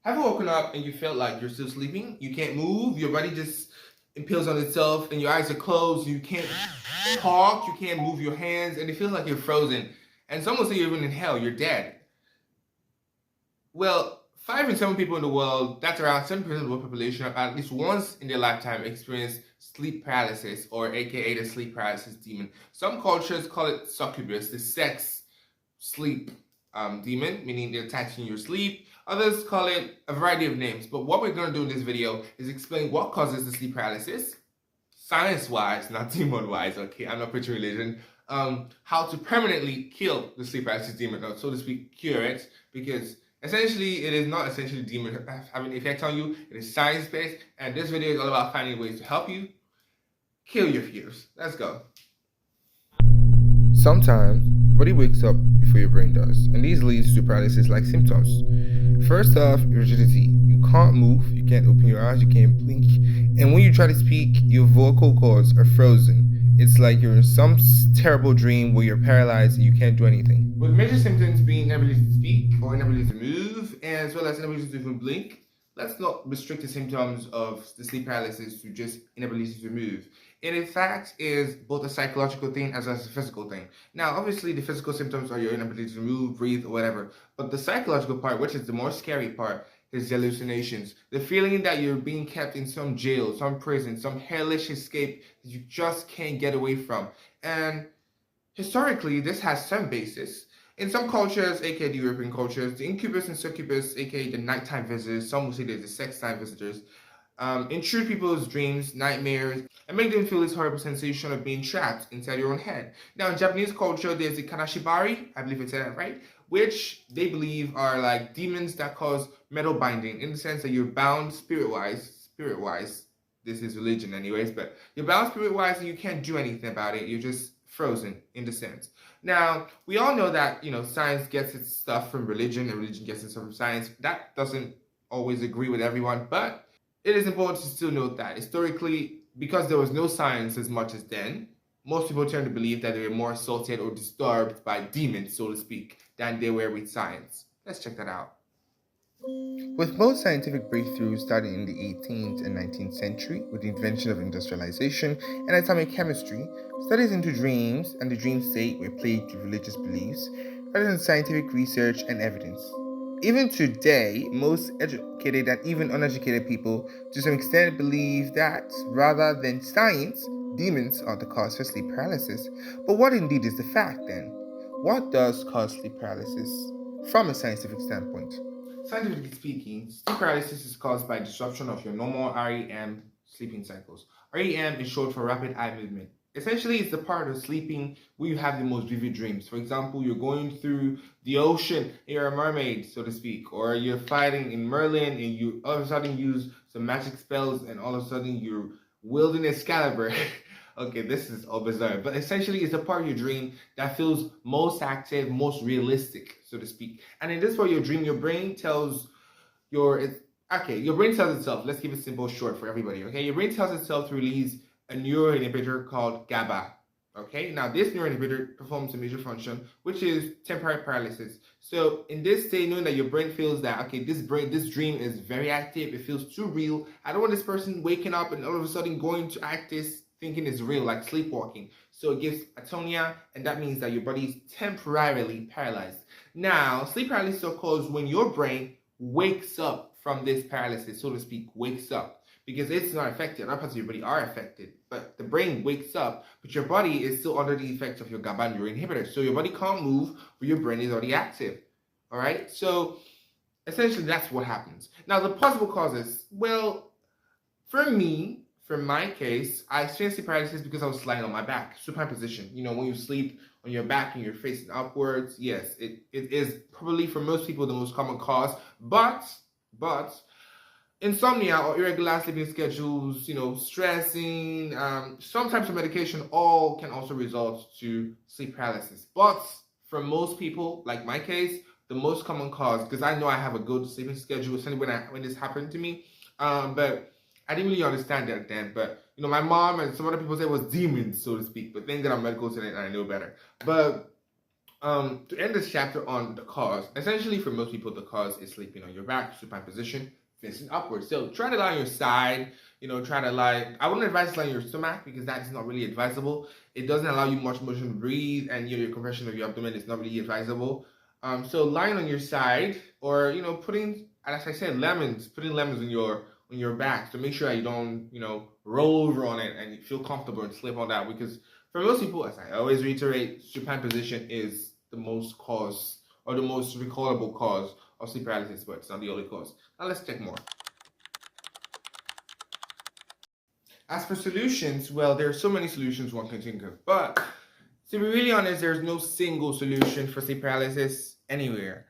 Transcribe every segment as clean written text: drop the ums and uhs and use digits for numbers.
Have you woken up and you felt like you're still sleeping? You can't move, your body just impales on itself, and your eyes are closed, you can't talk, you can't move your hands, and it feels like you're frozen. And some will say you're even in hell, you're dead. Well, 5 in 7 people in the world, that's around 7% of the world population, have at least once in their lifetime experienced sleep paralysis, or aka the sleep paralysis demon. Some cultures call it succubus, the sex sleep demon, meaning they're attaching your sleep. Others call it a variety of names. But what we're going to do in this video is explain what causes the sleep paralysis, science-wise, not demon-wise. Okay, I'm not preaching religion. How to permanently kill the sleep paralysis demon, or so to speak, cure it, because essentially it is not essentially demon having an effect on you. It is science-based, and this video is all about finding ways to help you kill your fears. Let's go. Sometimes, your body wakes up before your brain does, and this leads to paralysis-like symptoms. First off, rigidity. You can't move, you can't open your eyes, you can't blink, and when you try to speak, your vocal cords are frozen. It's like you're in some terrible dream where you're paralyzed and you can't do anything. With major symptoms being inability to speak or inability to move, as well as inability to even blink, let's not restrict the symptoms of the sleep paralysis to just inability to move. It in fact is both a psychological thing as well as a physical thing. Now, obviously, the physical symptoms are your inability to move, breathe, or whatever. But the psychological part, which is the more scary part, is the hallucinations. The feeling that you're being kept in some jail, some prison, some hellish escape that you just can't get away from. And historically, this has some basis. In some cultures, aka the European cultures, the incubus and succubus, aka the nighttime visitors, some will say they're the sex time visitors, intrude people's dreams, nightmares, and make them feel this horrible sensation of being trapped inside your own head. Now, in Japanese culture, there's the kanashibari, I believe it's that right, which they believe are like demons that cause metal binding, in the sense that you're bound spirit-wise. This is religion, anyways, but you're bound spirit-wise and you can't do anything about it. You're just frozen in the sense. Now, we all know that science gets its stuff from religion, and religion gets its stuff from science. That doesn't always agree with everyone, but it is important to still note that historically, because there was no science as much as then, most people tend to believe that they were more assaulted or disturbed by demons, so to speak, than they were with science. Let's check that out. With most scientific breakthroughs starting in the 18th and 19th century with the invention of industrialization and atomic chemistry, studies into dreams and the dream state were plagued with religious beliefs rather than scientific research and evidence. Even today, most educated and even uneducated people to some extent believe that, rather than science, demons are the cause for sleep paralysis. But what indeed is the fact then? What does cause sleep paralysis from a scientific standpoint? Scientifically speaking, sleep paralysis is caused by disruption of your normal REM sleeping cycles. REM is short for rapid eye movement. Essentially, it's the part of sleeping where you have the most vivid dreams. For example, you're going through the ocean and you're a mermaid, so to speak, or you're fighting in Merlin and you all of a sudden use some magic spells and all of a sudden you're wielding Excalibur. Okay, this is all bizarre, but essentially it's a part of your dream that feels most active, most realistic, so to speak. And in this part of your dream, your brain tells your brain tells itself, let's keep it simple, short for everybody, okay? Your brain tells itself to release a neuroinhibitor called GABA, okay? Now, this neuroinhibitor performs a major function, which is temporary paralysis. So, in this state, knowing that your brain feels that, okay, this dream is very active, it feels too real, I don't want this person waking up and all of a sudden going to act this thinking it's real, like sleepwalking. So it gives atonia, and that means that your body is temporarily paralyzed. Now, sleep paralysis occurs when your brain wakes up from this paralysis, so to speak, wakes up. Because it's not affected, other parts of your body are affected, but the brain wakes up, but your body is still under the effects of your GABA neuroinhibitor. So your body can't move, but your brain is already active. All right? So essentially, that's what happens. Now, the possible causes, well, for me, for my case, I experienced sleep paralysis because I was lying on my back, supine position. When you sleep on your back and you're facing upwards, yes, it is probably for most people the most common cause. But insomnia or irregular sleeping schedules, stressing, some types of medication, all can also result to sleep paralysis. But for most people, like my case, the most common cause, because I know I have a good sleeping schedule, especially when this happened to me, but I didn't really understand that then, but my mom and some other people said it was demons, so to speak. But then that I'm medical today and I know better. But To end this chapter on the cause, essentially for most people, the cause is sleeping on your back, supine position, facing upwards. So try to lie on your side. Try to lie. I wouldn't advise lying on your stomach because that is not really advisable. It doesn't allow you much motion to breathe, and your compression of your abdomen is not really advisable. So lying on your side, or putting, as I said, putting lemons on your back to make sure that you don't roll over on it and you feel comfortable and sleep on that, because for most people, as I always reiterate, supine position is the most cause or the most recallable cause of sleep paralysis, but it's not the only cause. Now let's check more. As for solutions, well, there are so many solutions one can think of, but to be really honest, there's no single solution for sleep paralysis anywhere.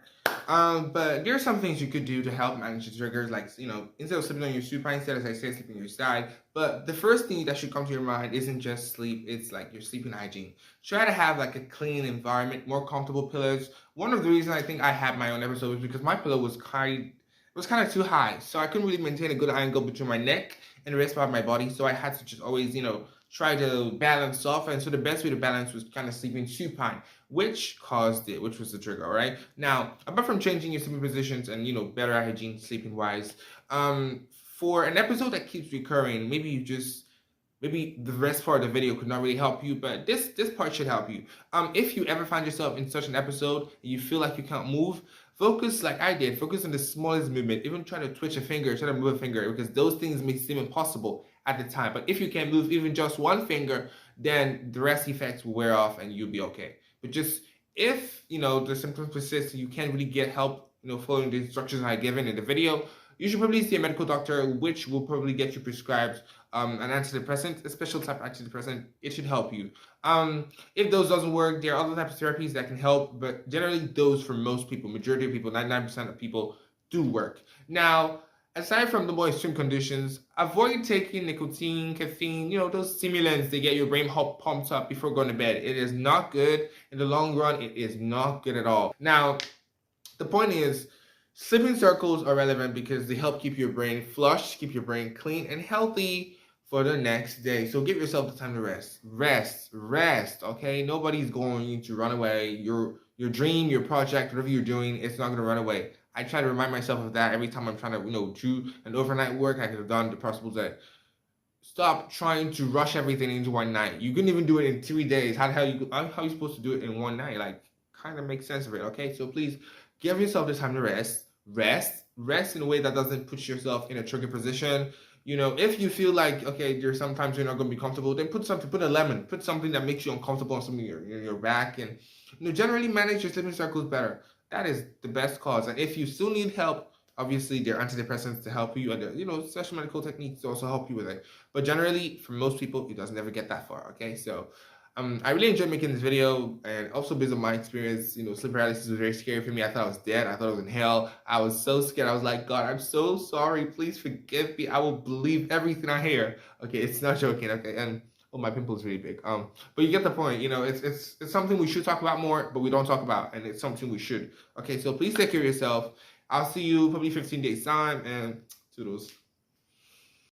But there are some things you could do to help manage the triggers, like, instead of sleeping on your supine, instead, as I said, sleeping on your side. But the first thing that should come to your mind isn't just sleep, it's like your sleeping hygiene. Try to have like a clean environment, more comfortable pillows. One of the reasons I think I had my own episode was because my pillow was kind of too high, so I couldn't really maintain a good angle between my neck and the rest part of my body, so I had to just always, try to balance off. And so the best way to balance was kind of sleeping supine, which caused it, which was the trigger. All right. Now, apart from changing your sleeping positions and better hygiene sleeping wise, for an episode that keeps recurring, maybe the rest part of the video could not really help you, but this part should help you. If you ever find yourself in such an episode and you feel like you can't move, focus like I did. Focus on the smallest movement. Even try to twitch a finger, try to move a finger, because those things may seem impossible at the time. But if you can move even just one finger, then the rest effects will wear off and you'll be okay. But just if the symptoms persist and you can't really get help, following the instructions I given in the video, you should probably see a medical doctor, which will probably get you prescribed an antidepressant, a special type of antidepressant. It should help you. If those doesn't work, there are other types of therapies that can help, but generally those, for most people, majority of people, 99% of people, do work. Now, aside from the more extreme conditions, avoid taking nicotine, caffeine, those stimulants that get your brain pumped up before going to bed. It is not good. In the long run, it is not good at all. Now, the point is, sleeping circles are relevant because they help keep your brain flush, keep your brain clean and healthy for the next day. So give yourself the time to rest. Rest, okay? Nobody's going to run away. Your dream, your project, whatever you're doing, it's not going to run away. I try to remind myself of that every time I'm trying to, do an overnight work I could have done the possible day. Stop trying to rush everything into one night. You couldn't even do it in 3 days. How are you supposed to do it in one night? Like, kind of make sense of it, okay? So please give yourself the time to rest. Rest in a way that doesn't put yourself in a trigger position. If you feel like, okay, there's sometimes you're not going to be comfortable, then put a lemon, put something that makes you uncomfortable on something in your back, and generally manage your sleeping cycles better. That is the best cause. And if you still need help, obviously there are antidepressants to help you, and there, special medical techniques to also help you with it. But generally, for most people, it doesn't ever get that far. Okay, so I really enjoyed making this video, and also based on my experience, sleep paralysis was very scary for me. I thought I was dead. I thought I was in hell. I was so scared. I was like, God, I'm so sorry. Please forgive me. I will believe everything I hear. Okay, it's not joking. Okay, and my pimple is really big. But you get the point. It's something we should talk about more, but we don't talk about, and it's something we should. Okay, so please take care of yourself. I'll see you probably 15 days time, and toodles.